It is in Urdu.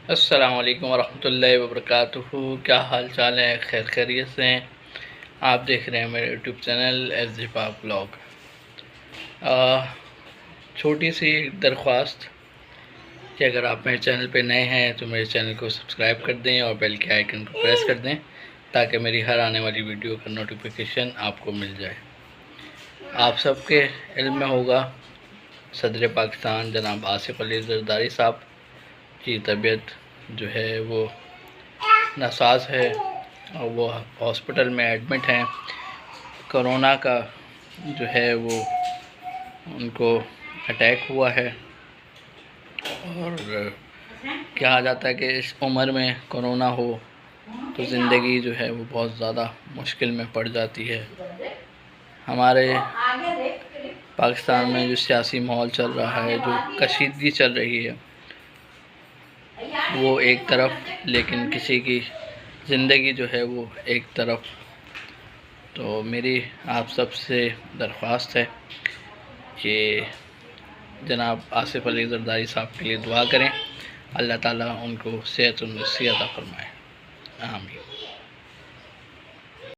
السلام علیکم ورحمۃ اللہ وبرکاتہ۔ کیا حال چال ہے؟ خیر خیریت سے ہیں؟ آپ دیکھ رہے ہیں میرے یوٹیوب چینل ایس جی پاک بلاگ۔ چھوٹی سی درخواست کہ اگر آپ میرے چینل پہ نئے ہیں تو میرے چینل کو سبسکرائب کر دیں اور بیل کے آئیکن کو پریس کر دیں تاکہ میری ہر آنے والی ویڈیو کا نوٹیفیکیشن آپ کو مل جائے۔ آپ سب کے علم میں ہوگا صدر پاکستان جناب آصف علی زرداری صاحب کی طبیعت جو ہے وہ ناساز ہے اور وہ ہاسپٹل میں ایڈمٹ ہیں۔ کرونا کا جو ہے وہ ان کو اٹیک ہوا ہے اور کہا جاتا ہے کہ اس عمر میں کرونا ہو تو زندگی جو ہے وہ بہت زیادہ مشکل میں پڑ جاتی ہے۔ ہمارے پاکستان میں جو سیاسی ماحول چل رہا ہے، جو کشیدگی چل رہی ہے، وہ ایک طرف، لیکن کسی کی زندگی جو ہے وہ ایک طرف۔ تو میری آپ سب سے درخواست ہے کہ جناب آصف علی زرداری صاحب کے لیے دعا کریں، اللہ تعالیٰ ان کو صحت و نصیحت عطا فرمائے، آمین۔